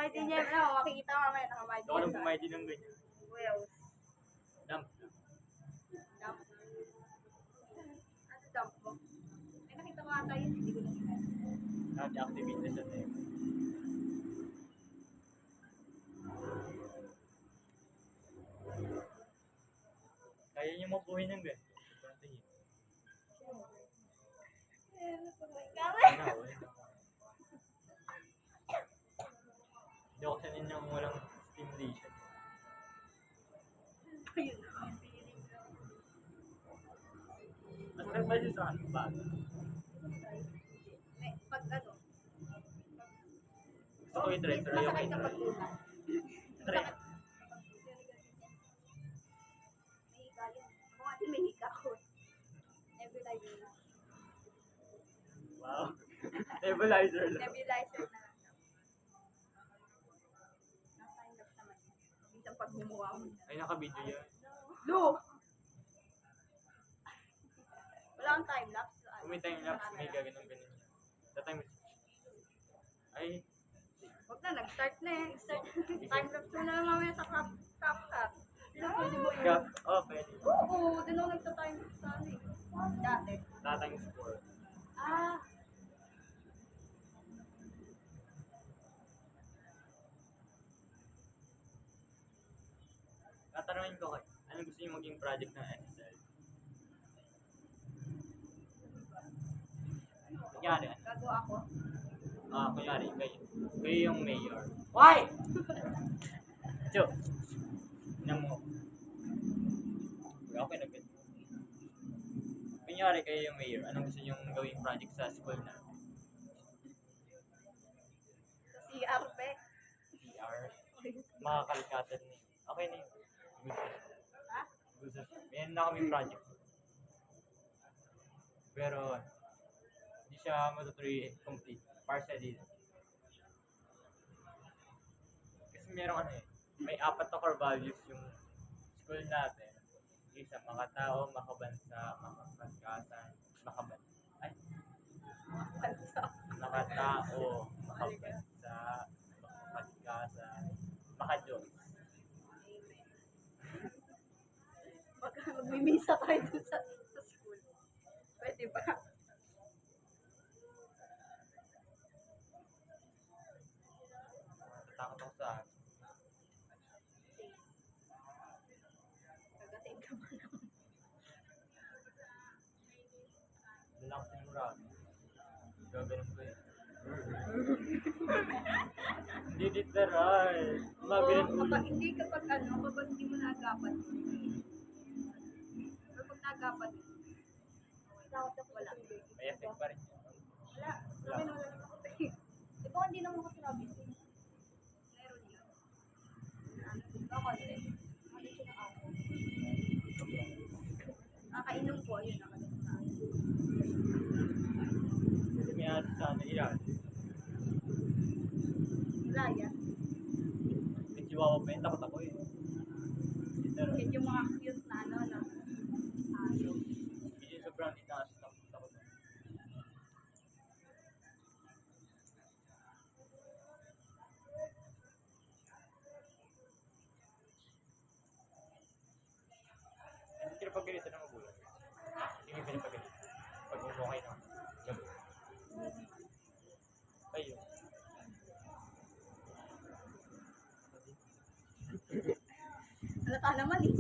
Nakabayad din niya, ano, makikita ko mamaya, nakabayad Ito ka nang din bumayad din ng ganyan. Wales. Dump. Dump. Ano dump mo? Ay, nakita ko ata yun, hindi ko nakita. Naka-deactivate na siya tayo. Kaya niyo mabuhay ng ganyan. Hindi ako sanay niyang walang stimulation. Ayun na, ang feeling ko. Mas nagbasis sa ano ba? May, pag ano, Gusto ko i-try, pero ayoko masakit i-try. kapag ulan. Try. May higa yun. Ako nga din may higa ko. Nebulizer na. Wow. Nebulizer lang. Nebulizer na lang. Naka-time lapse naman. Minsan pag gumawa mo. Ay, naka-video yan. No! Wala kang time lapse. Kung may time lapse, may gaganon-ganon yan. The time is... Ay, Huwag na, nag-start na eh. Start. Time lapse mo na lang mamaya sa CapCut. Sino pwede mo yun? Cap. Oh, pwede. Oo, din ako nagta-time lapse sa ano eh. Dati. Times 4. Ah, Tatanungin ko kayo, ano gusto niyo maging project ng SSL? Kunyari, gagawa ako. kunyari, kayo yung mayor. Why? Cho, tingnan mo. Okay na good. Kunyari kayo yung mayor, anong gusto niyo gawing project sa school na? Sa CR, pe. CR? Makakalkatan niyo. Okay na yun. Good. Ha? Good. Meron na kami project. Pero, hindi siya matutuloy complete. Partially. Kasi meron ano eh. May 4 na core values yung school natin. Isa, makatao, makabansa, makapagkasan, ay, Bansa. makatao, makabansa, makapagkasan, makadiyos. Magmimisa tayo dun sa school. Pwede ba? Natatakot ako sa Kagatin ka ba naman? lalaki ng marami. Gaganon ko yun. Hindi literal. Mabilan ulo. Kapag hindi kapag ano, kapag hindi mo naagapan. Kapag naagapan, wala. May effect pa rin. Wala. Sa akin wala naman ako. Di ba hindi naman ako sinabi? Meron yun. Ano? Content. Ano siya ng ako? Nakainom ko, yun. Nakainom na. Kasi may asa sa ano, ilan. Laya. May chihuahua pa yun, takot ako eh. Literal. Yun yung mga cute na ano, no? Aso. Hindi sobrang itaas, takot ako. Hindi pinapagalitan ng magulang. Hindi pinapagalitan. Pag umukay na. Gabi. Ayun. Halata naman eh.